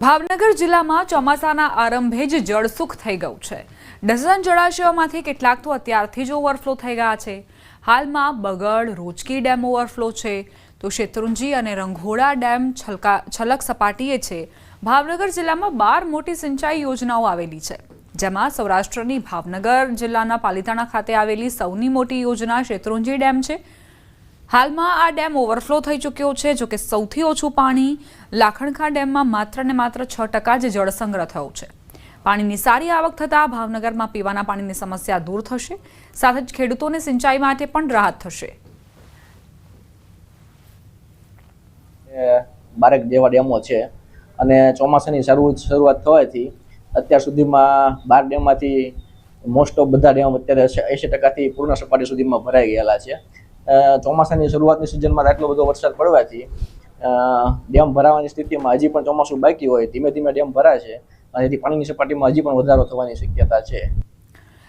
ભાવનગર જિલ્લામાં ચોમાસાના આરંભે જ જળસુખ થઈ ગયું છે। ડઝન જળાશયોમાંથી કેટલાક તો અત્યારથી જ ઓવરફ્લો થઈ ગયા છે। હાલમાં બગડ, રોજકી ડેમ ઓવરફ્લો છે, તો શેત્રુંજી અને રંઘોડા ડેમ છલક સપાટીએ છે। ભાવનગર જિલ્લામાં 12 મોટી સિંચાઈ યોજનાઓ આવેલી છે, જેમાં સૌરાષ્ટ્રની ભાવનગર જિલ્લાના પાલિતાણા ખાતે આવેલી સૌની મોટી યોજના શેત્રુંજી ડેમ છે। હાલમાં આ ડેમ ઓવરફ્લો થઈ ચૂક્યો છે, જો કે સૌથી ઓછું પાણી લાખણખા ડેમમાં માત્ર ને માત્ર 6% જ જળ સંગ્રહ થયો છે। પાણીની સારી આવક થતાં ભાવનગરમાં પીવાના પાણીની સમસ્યા દૂર થશે, સાથે જ ખેડૂતોને સિંચાઈ માટે પણ રાહત થશે। 12 જેવા ડેમો છે અને ચોમાસાની શરૂઆત થવાથી અત્યાર સુધીમાં 12 ડેમમાંથી મોસ્ટ ઓફ બધા ડેમ અત્યારે 80%થી પૂર્ણ સપાટી સુધીમાં ભરાઈ ગયેલા છે। ચોમાસાની શરૂઆતની સિઝનમાં આટલો બધો વરસાદ પડવાથી ડેમ ભરાવાની સ્થિતિમાં હજી પણ ચોમાસું બાકી હોય, ધીમે ધીમે ડેમ ભરાશે અને તેથી પાણીની સપાટીમાં હજી પણ વધારો થવાની શક્યતા છે।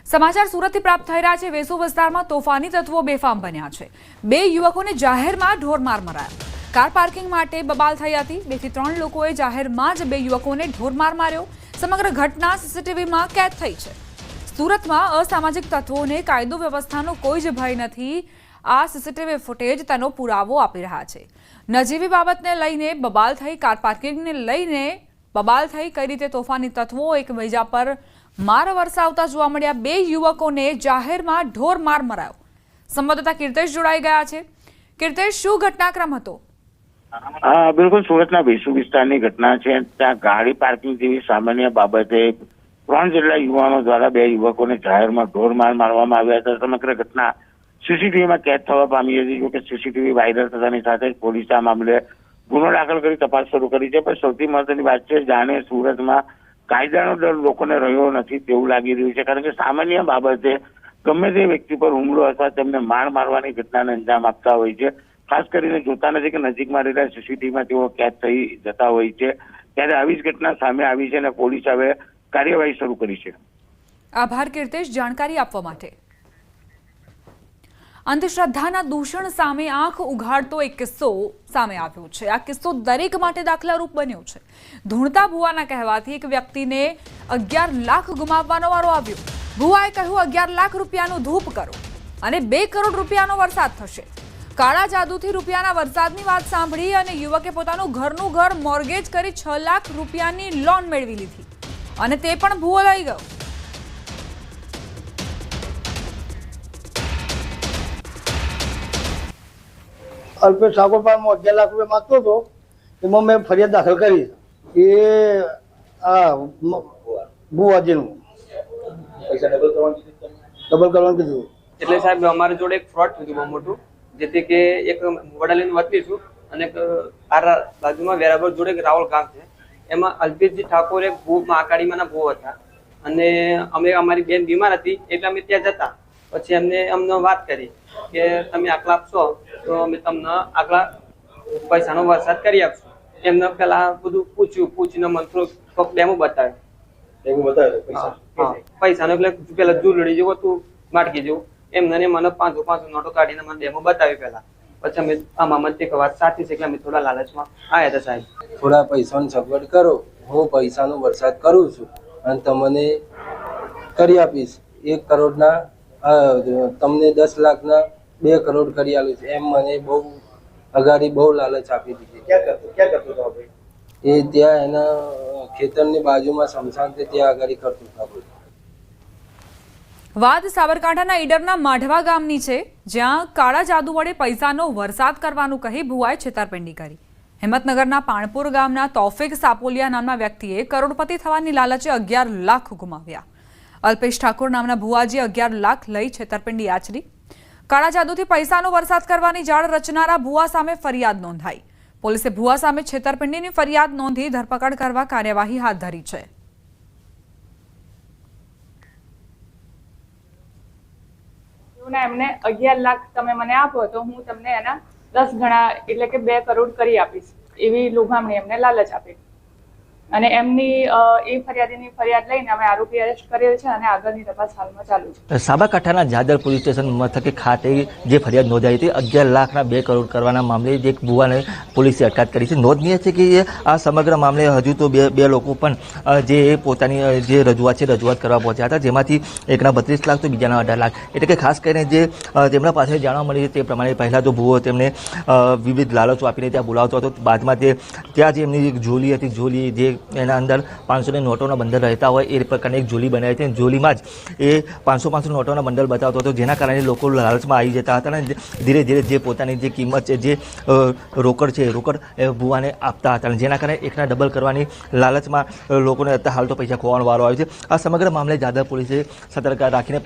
સમાચાર સુરતથી પ્રાપ્ત થઈ રહ્યા છે। વેસુ વિસ્તારમાં તોફાની તત્વો બેફામ બન્યા છે। 2 યુવકોને જાહેરમાં ઢોરમાર મરાયા। કાર પાર્કિંગ માટે બબાલ થઈ હતી। 2 થી 3 લોકોએ જાહેરમાં જ 2 યુવકોને ઢોરમાર માર્યો। સમગ્ર ઘટના સીસીટીવીમાં કેદ થઈ છે। સુરતમાં અસામાજિક તત્વોને કાયદો વ્યવસ્થાનો કોઈ જ ભય નથી। આ સીસીટીવી ફૂટેજ તેનો પુરાવો આપી રહ્યા છે। નજીવી બાબતને લઈને બબાલ થઈ, કાર પાર્કિંગને લઈને બબાલ થઈ, કઈ રીતે તોફાની તત્વો એકબીજા પર માર વરસાવતા જોવા મળ્યા। 2 યુવકોને જાહેરમાં ઢોરમાર મરાયો। સંવાદદાતા કીર્તેશ જોડાઈ ગયા છે। કીર્તેશ, શું ઘટનાક્રમ હતો? બિલકુલ, સુરતના વેસુ વિસ્તારની ઘટના છે। ત્યાં ગાડી પાર્કિંગ જેવી સામાન્ય બાબતે 3 જેટલા યુવાનો દ્વારા 2 યુવકોને જાહેરમાં ઢોરમાર મારવામાં આવ્યા હતા। સમગ્ર ઘટના સીસીટીવીમાં કેદ થવા પામી હતી। જોકે સીસીટીવી વાયરલ થતાની સાથે જ પોલીસે આ મામલે ગુનો દાખલ કરી તપાસ શરૂ કરી છે। પણ સૌથી મહત્વની વાત છે, જાણે સુરતમાં કાયદાનો ડર લોકોને રહ્યો નથી તેવું લાગી રહ્યું છે, કારણ કે સામાન્ય બાબતે ગમે તે વ્યક્તિ પર હુમલો અથવા તેમને માર મારવાની ઘટનાને અંજામ આપતા હોય છે। ખાસ કરીને જોતા નથી કે નજીકમાં રહેલા સીસીટીવીમાં તેઓ કેદ થઈ જતા હોય છે, ત્યારે આવી જ ઘટના સામે આવી છે અને પોલીસે હવે કાર્યવાહી શરૂ કરી છે। આભાર કીર્તેશ, જાણકારી આપવા માટે। અંધશ્રદ્ધાના દૂષણ સામે આંખ ઉઘાડતો એક કિસ્સો સામે આવ્યો છે। આ કિસ્સો દરેક માટે દાખલારૂપ બન્યો છે। ધૂણતા ભુવાના કહેવાથી એક વ્યક્તિને 11 લાખ ગુમાવવાનો વારો આવ્યો। ભુવાએ કહ્યું, 11 લાખ રૂપિયાનું ધૂપ કરો અને 2 કરોડ રૂપિયાનો વરસાદ થશે। કાળા જાદુથી રૂપિયાના વરસાદની વાત સાંભળી અને યુવકે પોતાનું ઘરનું ઘર મોર્ગેજ કરી 6 લાખ રૂપિયાની લોન મેળવી લીધી અને તે પણ ભુવો લઈ ગયો। અલ્પેશ ઠાકોર પર 11 લાખ રૂપિયા માંગતો હતો, એમાં મેં ફરિયાદ દાખલ કરી। એ ભુવાજીનું ડબલ કરવાનું કીધું। એટલે સાહેબ, અમારી જોડે એક ફ્રોડ થયું બહુ મોટું, જેથી કે એક વડાલીની વતની છું અને આ બાજુમાં વેરાબર જોડે એક રાવલ ગામ છે, એમાં અલ્પેશજી ઠાકોર એક મહાકાળીમાંના ભૂ હતા અને અમે અમારી બેન બીમાર હતી એટલે અમે ત્યાં જતા। પછી અમને વાત કરી કે તમે આટલા આપશો તો અમે તમને આટલા પૈસાનો વરસાદ કરી આપશું। એમને પેલા બધું પૂછીને મને થોડુંક ડેમો બતાવ્યો પૈસાનો, એટલે પેલા જુલડી જેવું હતું, માટકી જેવું, એમને મને 500 નોટો કાઢીને મને ડેમો બતાવી પેલા। પછી અમે આમાં તે વાત સાચી છે કે અમે થોડા લાલચમાં આવ્યા હતા સાહેબ। થોડા પૈસાની સગવડ કરો, હું પૈસાનો વરસાદ કરું છું અને તમને કરી આપીશ। 1 કરોડના તમને 10 લાખના 2 કરોડ કરી આલું છું, એમ મને બહુ અગાડી બહુ લાલચ આપી દીધી। એ ત્યાં એના ખેતરની બાજુમાં સ્મશાન છે, ત્યાં આગળ કરતું હતું। વાત સાબરકાંઠાના ઈડરના માઢવા ગામની છે, જ્યાં કાળા જાદુ વડે પૈસાનો વરસાદ કરવાનું કહી ભુવાએ છેતરપિંડી કરી। હિંમતનગરના પાણપુર ગામના તોફિક સાપોલિયા નામના વ્યક્તિએ કરોડપતિ થવાની લાલચે 11 લાખ ગુમાવ્યા। અલ્પેશ ઠાકોર નામના ભુવાજી 11 લાખ લઈ છેતરપિંડી આચરી। કાળા જાદુથી પૈસાનો વરસાદ કરવાની જાળ રચનારા ભુવા સામે ફરિયાદ નોંધાઈ। પોલીસે ભુવા સામે છેતરપિંડીની ફરિયાદ નોંધી ધરપકડ કરવા કાર્યવાહી હાથ ધરી છે। એમને 11 લાખ તમે મને આપો તો હું તમને એના 10 ગણા એટલે કે 2 કરોડ કરી આપીશ, એવી લોભામણી એમને લાલચ આપી। અને એમની એ ફરિયાદીની ફરિયાદ લઈને અમે આરોપી અરેસ્ટ કરેલ છે અને આગળની તપાસ હાલમાં ચાલુ છે. સાબરકાંઠાના જાદર પોલીસ સ્ટેશન મથકે ખાતે જે ફરિયાદ નોંધાઈ હતી 11 લાખના 2 કરોડ કરવાના મામલે જે એક ભુવાને પોલીસે અટકાયત કરી છે. નોંધનીય છે કે આ સમગ્ર મામલે હજુ તો બે લોકો પણ જે પોતાની જે રજૂઆત કરવા પહોંચ્યા હતા, જેમાંથી એકના 32 લાખ તો બીજાના 18 લાખ. એટલે કે ખાસ કરીને જે તેમના પાસે જાણવા મળી છે તે પ્રમાણે પહેલાં તો ભુવો તેમને વિવિધ લાલચો આપીને ત્યાં બોલાવતો હતો. બાદમાં ત્યાં જે એમની એક ઝોલી હતી, ઝોલી જે એના અંદર 500ની નોટોના બંડલ રહેતા હોય એ પ્રકારની એક ઝોલી બનાવી હતી. ઝોલીમાં જ એ 500 નોટોના બંડલ બતાવતો હતો, જેના કારણે લોકો લાલચમાં આવી જતા હતા અને ધીરે ધીરે જે પોતાની જે કિંમત છે, જે રોકડ છે, રોકડ ભુવાને આપતા હતા, જેના કારણે એકના ડબલ કરવાની લાલચમાં લોકોને અત્યારે હાલ તો પૈસા ખોવાનો વારો આવ્યો છે. આ સમગ્ર મામલે જાદર પોલીસે સતર્કતા રાખીને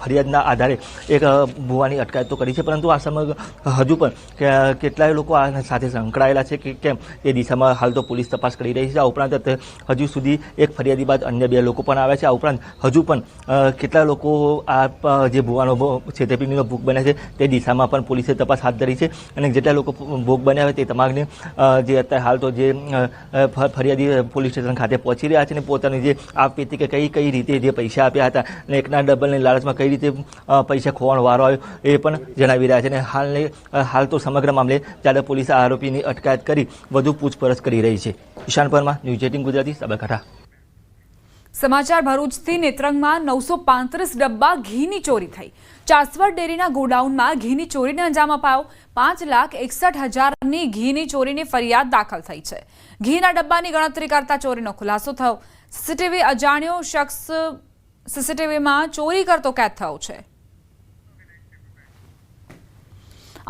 ફરિયાદના આધારે એક ભુવાની અટકાયત તો કરી છે, પરંતુ આ સમગ્ર હજુ પણ કેટલાય લોકો આ સાથે સંકળાયેલા છે કે કેમ એ દિશામાં હાલ તો પોલીસ તપાસ કરી રહી છે. આ ઉપરાંત હજુ સુધી એક ફરિયાદી બાદ અન્ય 2 લોકો પણ આવ્યા છે. આ ઉપરાંત હજુ પણ કેટલા લોકો આ જે ભુવાનો છેતરપિંડીનો ભોગ બન્યા છે તે દિશામાં પણ પોલીસે તપાસ હાથ ધરી છે અને જેટલા લોકો ભોગ બન્યા હોય તે તમામને જે અત્યારે હાલ તો જે ફરિયાદી પોલીસ સ્ટેશન ખાતે પહોંચી રહ્યા છે અને પોતાની જે આપવીતી કે કઈ રીતે જે પૈસા આપ્યા હતા અને એકના ડબલની લાલચમાં કઈ રીતે પૈસા ખોવાનો વારો આવ્યો એ પણ જણાવી રહ્યા છે. અને હાલ તો સમગ્ર મામલે જાદર પોલીસે આરોપીની અટકાયત કરી વધુ પૂછપરછ કરી રહી છે. ઈશાન પરમાર, ન્યૂઝ 18 ગુજરાતી, સાબરકાંઠા. સમાચાર ભરૂચથી. નેત્રંગમાં 935 ડબ્બા ઘીની ચોરી થઈ. ચાસવડ ડેરીના ગોડાઉનમાં ઘીની ચોરીને અંજામ અપાયો. 5,61,000ની ઘીની ચોરીની ફરિયાદ દાખલ થઈ છે. ઘીના ડબ્બાની ગણતરી કરતા ચોરીનો ખુલાસો થયો. સીસીટીવી અજાણ્યો શખ્સ સીસીટીવીમાં ચોરી કરતો કેદ થયો છે.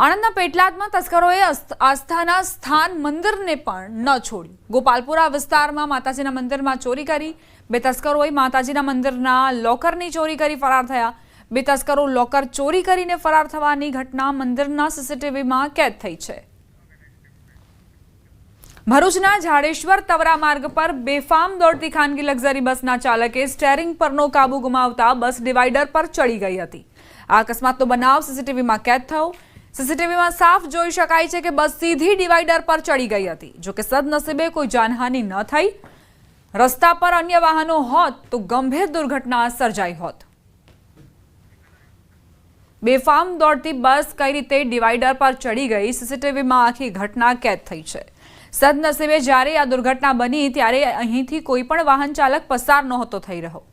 આણંદના પેટલાદમાં તસ્કરોએ આસ્થાના સ્થાન મંદિરને પણ ન છોડ્યું. ગોપાલપુરા વિસ્તારમાં માતાજીના મંદિરમાં ચોરી કરી. 2 તસ્કરોએ માતાજીના મંદિરના લોકરની ચોરી કરી ફરાર થયા. 2 તસ્કરો લોકર ચોરી કરીને ફરાર થવાની ઘટના મંદિરના સીસીટીવીમાં કેદ થઈ છે. ભરૂચના જાડેશ્વર તવરા માર્ગ પર બેફામ દોડતી ખાનગી લક્ઝરી બસના ચાલકે સ્ટેરિંગ પરનો કાબુ ગુમાવતા બસ ડિવાઈડર પર ચડી ગઈ હતી. આ અકસ્માતનો બનાવ સીસીટીવીમાં કેદ થયો. સીસીટીવીમાં સાફ જોઈ શકાય છે કે બસ સીધી ડિવાઈડર પર ચડી ગઈ હતી. જોકે સદનસીબે કોઈ જાનહાનિ ન થઈ. રસ્તા પર અન્ય વાહનો હોત તો ગંભીર દુર્ઘટના સર્જાઈ હોત. બેફામ દોડતી બસ કઈ રીતે ડિવાઈડર પર ચડી ગઈ, સીસીટીવીમાં આખી ઘટના કેદ થઈ છે. સદનસીબે જ્યારે આ દુર્ઘટના બની ત્યારે અહીંથી કોઈ પણ વાહન ચાલક પસાર નહોતો થઈ રહ્યો.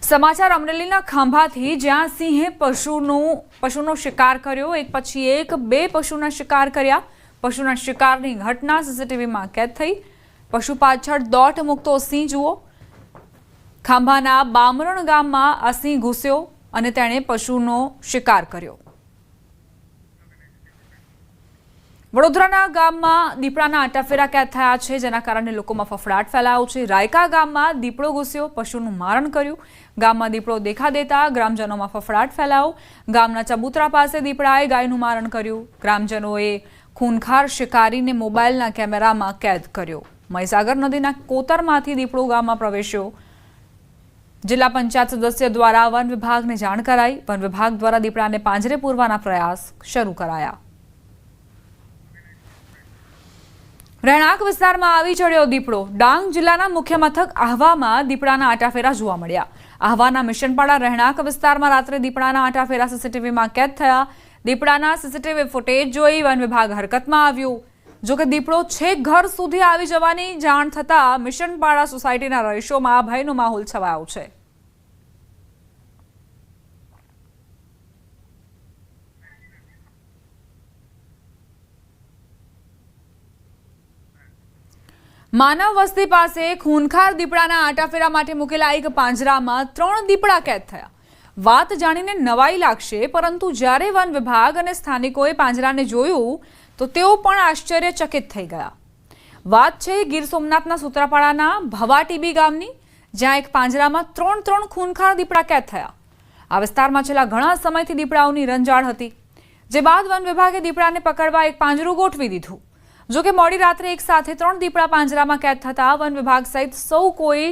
સમાચાર અમરેલીના ખાંભાથી, જ્યાં સિંહે પશુનો શિકાર કર્યો. એક પછી એક 2 પશુના શિકાર કર્યા. પશુના શિકારની ઘટના સીસીટીવીમાં કેદ થઈ. પશુ પાછળ દોટ મૂકતો સિંહ જુઓ. ખાંભાના બામરણ ગામમાં આ સિંહ ઘૂસ્યો અને તેણે પશુનો શિકાર કર્યો. વડોદરાના ગામમાં દીપડાના આટાફેરા કેદ થયા છે, જેના કારણે લોકોમાં ફફડાટ ફેલાયો છે. રાયકા ગામમાં દીપડો ઘૂસ્યો, પશુનું મારણ કર્યું. ગામમાં દીપડો દેખા દેતા ગ્રામજનોમાં ફફડાટ ફેલાયો. ગામના ચબૂતરા પાસે દીપડાએ ગાયનું મારણ કર્યું. ગ્રામજનોએ ખૂનખાર શિકારીને મોબાઈલના કેમેરામાં કેદ કર્યો. મહીસાગર નદીના કોતરમાંથી દીપડો ગામમાં પ્રવેશ્યો. જિલ્લા પંચાયત સદસ્ય દ્વારા વન વિભાગને જાણ કરાઈ. વન વિભાગ દ્વારા દીપડાને પાંજરે પૂરવાના પ્રયાસ શરૂ કરાયા. રહેણાંક વિસ્તારમાં આવી ચડ્યો દીપડો. ડાંગ જિલ્લાના મુખ્ય મથક આહવામાં દીપડાના આટાફેરા જોવા મળ્યા. આહવાના મિશનપાડા રહેણાંક વિસ્તારમાં રાત્રે દીપડાના આટાફેરા સીસીટીવીમાં કેદ થયા. દીપડાના સીસીટીવી ફૂટેજ જોઈ વન વિભાગ હરકતમાં આવ્યું. જોકે દીપડો છેક ઘર સુધી આવી જવાની જાણ થતાં મિશનપાડા સોસાયટીના રહીશોમાં ભયનો માહોલ છવાયો છે. માનવ વસ્તી પાસે ખૂનખાર દીપડાના આટાફેરા માટે મૂકેલા એક પાંજરામાં 3 દીપડા કેદ થયા. વાત જાણીને નવાઈ લાગશે, પરંતુ જ્યારે વન વિભાગ અને સ્થાનિકોએ પાંજરાને જોયું તો તેઓ પણ આશ્ચર્યચકિત થઈ ગયા. વાત છે ગીર સોમનાથના સૂત્રાપાડાના ભવાટીબી ગામની, જ્યાં એક પાંજરામાં 3 ખૂનખાર દીપડા કેદ થયા. આ વિસ્તારમાં છેલ્લા ઘણા સમયથી દીપડાઓની રંજાડ હતી, જે બાદ વન વિભાગે દીપડાને પકડવા એક પાંજરું ગોઠવી દીધું. જોકે મોડી રાત્રે એક સાથે 3 દીપડા પાંજરામાં કેદ થતા વન વિભાગ સહિત સૌ કોઈ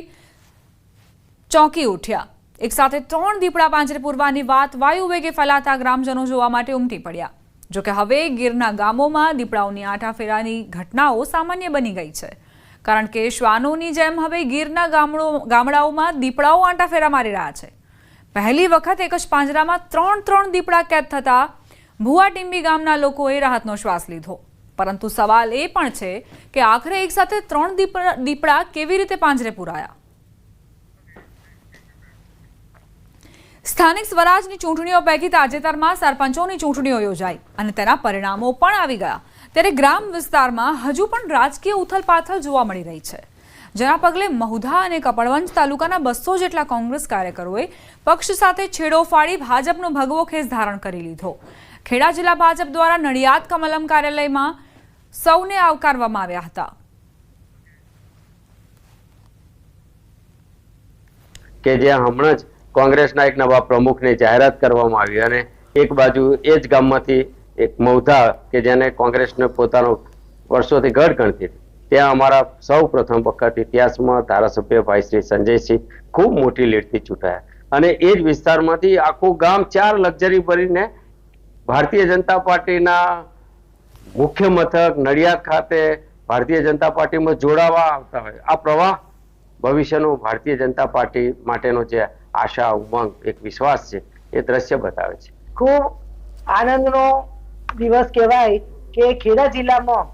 ચોંકી ઉઠ્યા. એક સાથે 3 દીપડા પાંજરે પૂરવાની વાત વાયુ વેગે ફેલાતા ગ્રામજનો જોવા માટે ઉમટી પડ્યા. જોકે હવે ગીરના ગામોમાં દીપડાઓની આંટાફેરાની ઘટનાઓ સામાન્ય બની ગઈ છે, કારણ કે શ્વાનોની જેમ હવે ગીરના ગામડાઓમાં દીપડાઓ આંટાફેરા મારી રહ્યા છે. પહેલી વખત એક જ પાંજરામાં ત્રણ દીપડા કેદ થતા ભુવા ટીંબી ગામના લોકોએ રાહતનો શ્વાસ લીધો. પરંતુ સવાલ એ પણ છે કે આખરે એક સાથે 3 દીપડા કેવી રીતે પાંજરે પુરાયા? સ્થાનિક સ્વરાજની ચૂંટણીઓ પૈકી તાજેતરમાં સરપંચોની ચૂંટણીઓ યોજાઈ અને તેના પરિણામો પણ આવી ગયા. ત્યારે ગ્રામ વિસ્તારમાં હજુ પણ રાજકીય ઉથલપાથલ જોવા મળી રહી છે, જેના પગલે મહુધા અને કપડવંજ તાલુકાના 200 જેટલા કોંગ્રેસ કાર્યકરોએ પક્ષ સાથે છેડો ફાડી ભાજપનો ભગવો ખેસ ધારણ કરી લીધો. ખેડા જિલ્લા ભાજપ દ્વારા નડિયાદ કમલમ કાર્યાલયમાં સૌને આવકારવામાં આવ્યા હતા. કે જ્યાં હમણાં જ કોંગ્રેસના એક નવા પ્રમુખની જાહેરાત કરવામાં આવી અને એક બાજુ એ જ ગામમાંથી એક મૌધા કે જેને કોંગ્રેસને પોતાનો વર્ષોથી ગઢ ગણતી ત્યાં અમારા સૌ પ્રથમ વખત ઇતિહાસમાં ધારાસભ્ય ભાઈ શ્રી સંજયસિંહ ખૂબ મોટી લીડથી ચૂંટાયા અને એ જ વિસ્તારમાંથી આખું ગામ 4 લક્ઝરી ભરીને ભારતીય જનતા પાર્ટીના મુખ્ય મથક નડિયાદ ખાતે ભારતીય જનતા પાર્ટીમાં જોડાવા આવતા હોય. આ પ્રવાહ ભવિષ્યનો ભારતીય જનતા પાર્ટી માટેનો જે આશા ઉમંગ એક વિશ્વાસ છે એ દ્રશ્ય બતાવે છે. ખૂબ આનંદનો દિવસ કહેવાય કે ખેડા જિલ્લામાં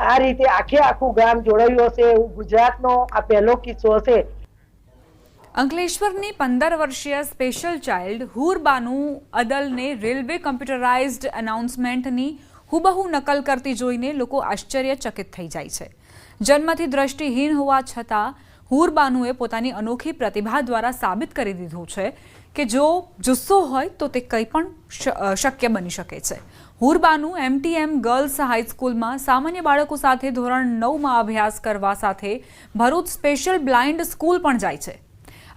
આ રીતે આખું ગામ જોડાયું હશે એવું ગુજરાતનો આ પહેલો કિસ્સો હશે. અંકલેશ્વરની 15 વર્ષીય સ્પેશિયલ ચાઇલ્ડ હુરબાનુ અદલને રેલવે કમ્પ્યુટરાઇઝ્ડ એનાઉન્સમેન્ટની હુબહુ નકલ કરતી જોઈને લોકો આશ્ચર્યચકિત થઈ જાય છે. જન્મથી દ્રષ્ટિહીન હોવા છતાં હુરબાનુએ પોતાની અનોખી પ્રતિભા દ્વારા સાબિત કરી દીધું છે કે જો જુસ્સો હોય તો તે કંઈ પણ શક્ય બની શકે છે. હુરબાનુ MTM ગર્લ્સ હાઈસ્કૂલમાં સામાન્ય બાળકો સાથે ધોરણ 9માં અભ્યાસ કરવા સાથે ભરૂચ સ્પેશિયલ બ્લાઇન્ડ સ્કૂલ પણ જાય છે.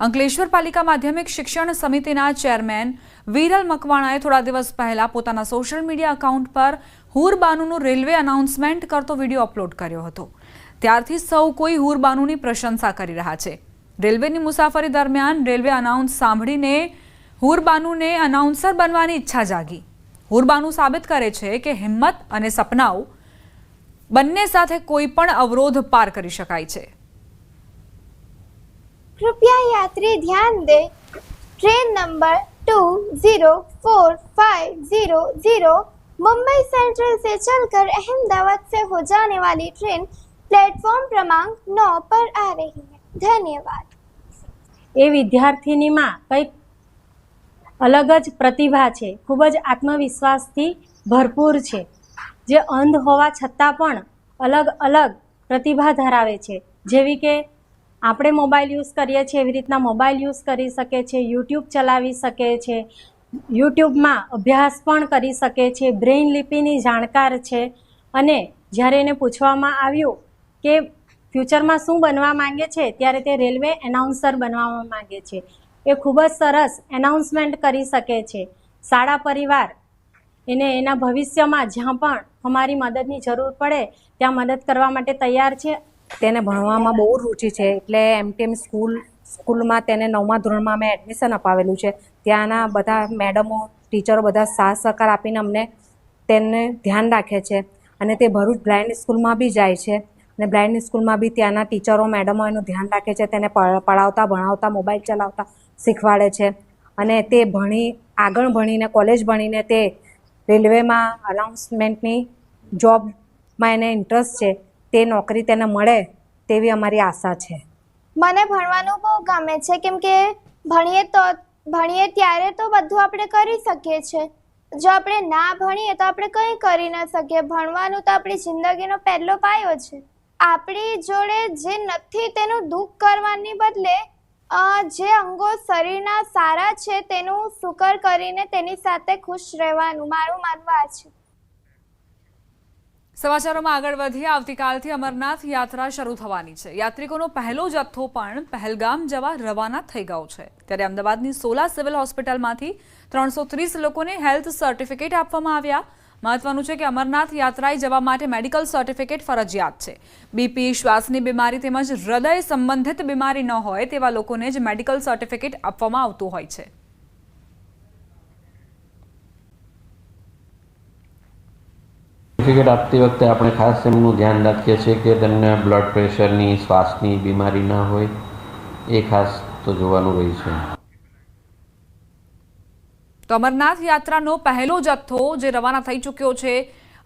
અંકલેશ્વર પાલિકા માધ્યમિક શિક્ષણ સમિતિના ચેરમેન વિરલ મકવાણાએ થોડા દિવસ પહેલા પોતાના સોશિયલ મીડિયા એકાઉન્ટ પર હુરબાનુનું રેલવે અનાઉન્સમેન્ટ કરતો વિડીયો અપલોડ કર્યો હતો. ત્યારથી સૌ કોઈ હુરબાનુની પ્રશંસા કરી રહ્યા છે. રેલવેની મુસાફરી દરમિયાન રેલવે અનાઉન્સ સાંભળીને હુરબાનુને અનાઉન્સર બનવાની ઈચ્છા જાગી. હુરબાનુ સાબિત કરે છે કે હિંમત અને સપનાઓ બંને સાથે કોઈ પણ અવરોધ પાર કરી શકાય છે. कृपया यात्री ध्यान दें, ट्रेन नंबर 20450 मुंबई सेंट्रल से चलकर अहमदाबाद से हो जाने वाली ट्रेन प्लेटफॉर्म क्रमांक 9 पर आ रही है. धन्यवाद. એ વિદ્યાર્થીનીમાં કંઈક અલગ જ પ્રતિભા છે, ખૂબ જ આત્મવિશ્વાસથી ભરપૂર છે, જે અંધ હોવા છતાં પણ અલગ અલગ પ્રતિભા ધરાવે છે. જેવી કે આપણે મોબાઈલ યુઝ કરીએ છીએ એવી રીતના મોબાઈલ યુઝ કરી શકે છે, યુટ્યુબ ચલાવી શકે છે, યુટ્યુબમાં અભ્યાસ પણ કરી શકે છે, બ્રેઇન લિપિની જાણકાર છે. અને જ્યારે એને પૂછવામાં આવ્યું કે ફ્યુચરમાં શું બનવા માંગે છે ત્યારે તે રેલવે એનાઉન્સર બનવા માંગે છે. એ ખૂબ જ સરસ એનાઉન્સમેન્ટ કરી શકે છે. શાળા પરિવાર એને એના ભવિષ્યમાં જ્યાં પણ અમારી મદદની જરૂર પડે ત્યાં મદદ કરવા માટે તૈયાર છે. તેને ભણવામાં બહુ રુચિ છે એટલે MTM સ્કૂલમાં તેને 9મા ધોરણમાં મેં એડમિશન અપાવેલું છે. ત્યાંના બધા મેડમો ટીચરો બધા સાથ સહકાર આપીને અમને તેને ધ્યાન રાખે છે. અને તે ભરૂચ બ્લાઇન્ડ સ્કૂલમાં બી જાય છે અને બ્લાઇન્ડ સ્કૂલમાં બી ત્યાંના ટીચરો મેડમો એનું ધ્યાન રાખે છે. તેને પઢાવતા ભણાવતા મોબાઈલ ચલાવતા શીખવાડે છે. અને તે આગળ ભણીને કોલેજ ભણીને તે રેલવેમાં અનાઉન્સમેન્ટની જોબમાં એને ઇન્ટરેસ્ટ છે. તે નોકરી તેને મળે તેવી અમારી આશા છે. મને ભણવાનું બહુ ગમે છે કેમ કે ભણીએ ત્યારે તો બધું આપણે કરી શકીએ છીએ. જો આપણે ના ભણીએ તો આપણે કંઈ કરી ન શકીએ. ભણવાનું તો આપણી જિંદગીનો પહેલો પાયો છે. આપણી જોડે જે નથી તેનું દુઃખ કરવાની બદલે જે અંગો શરીરના સારા છે તેનું શુકર કરીને તેની સાથે ખુશ રહેવાનું મારું માનવું આ છે. સમાચારોમાં આગળ વધીએ. આવતીકાલથી અમરનાથ યાત્રા શરૂ થવાની છે. યાત્રિકોનો પહેલો જથ્થો પણ પહેલગામ જવા રવાના થઈ ગયો છે. ત્યારે અમદાવાદની સોલા સિવિલ હોસ્પિટલમાંથી 330 લોકોને હેલ્થ સર્ટિફિકેટ આપવામાં આવ્યા. મહત્વનું છે કે અમરનાથ યાત્રાએ જવા માટે મેડિકલ સર્ટિફિકેટ ફરજિયાત છે. બીપી, શ્વાસની બીમારી તેમજ હૃદય સંબંધિત બીમારી ન હોય તેવા લોકોને જ મેડિકલ સર્ટિફિકેટ આપવામાં આવતું હોય છે. સર્ટિફિકેટ આપતી વખતે આપણે ખાસ એમનું ધ્યાન રાખીએ છીએ કે તેમને બ્લડ પ્રેશરની, શ્વાસની બીમારી ના હોય, એ ખાસ તો જોવાનું રહે છે. તો અમરનાથ યાત્રાનો પહેલો જથ્થો જે રવાના થઈ ચૂક્યો છે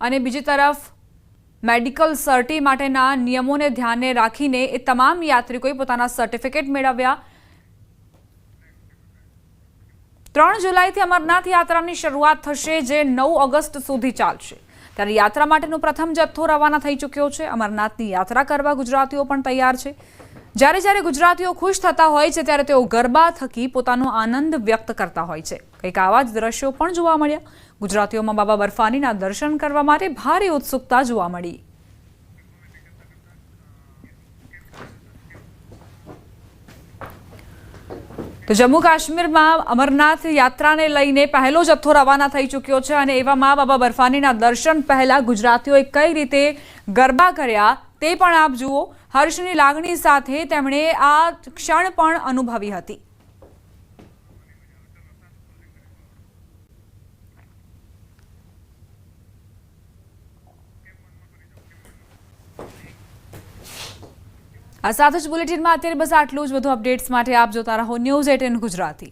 અને બીજી તરફ મેડિકલ સર્ટી માટેના નિયમોને ધ્યાને રાખીને એ તમામ યાત્રિકોએ પોતાના સર્ટિફિકેટ મેળવ્યા. 3 જુલાઈથી અમરનાથ યાત્રાની શરૂઆત થશે, જે 9 ઓગસ્ટ સુધી ચાલશે. ત્યારે યાત્રા માટેનો પ્રથમ જથ્થો રવાના થઈ ચૂક્યો છે. અમરનાથની યાત્રા કરવા ગુજરાતીઓ પણ તૈયાર છે. જ્યારે ગુજરાતીઓ ખુશ થતા હોય છે ત્યારે તેઓ ગરબા થકી પોતાનો આનંદ વ્યક્ત કરતા હોય છે. કંઈક આવા જ દ્રશ્યો પણ જોવા મળ્યા. ગુજરાતીઓમાં બાબા બર્ફાનીના દર્શન કરવા માટે ભારે ઉત્સુકતા જોવા મળી. તો જમ્મુ કાશ્મીરમાં અમરનાથ યાત્રાને લઈને પહેલો જથ્થો રવાના થઈ ચૂક્યો છે અને એવામાં બાબા બર્ફાનીના દર્શન પહેલા ગુજરાતીઓએ કઈ રીતે ગરબા કર્યા તે પણ આપ જુઓ. હર્ષની લાગણી સાથે તેમણે આ ક્ષણ પણ અનુભવી હતી. આ સાથે જ બુલેટિનમાં અત્યારે બસ આટલું જ. વધુ અપડેટ્સ માટે આપ જોતા રહો News 18 ગુજરાતી.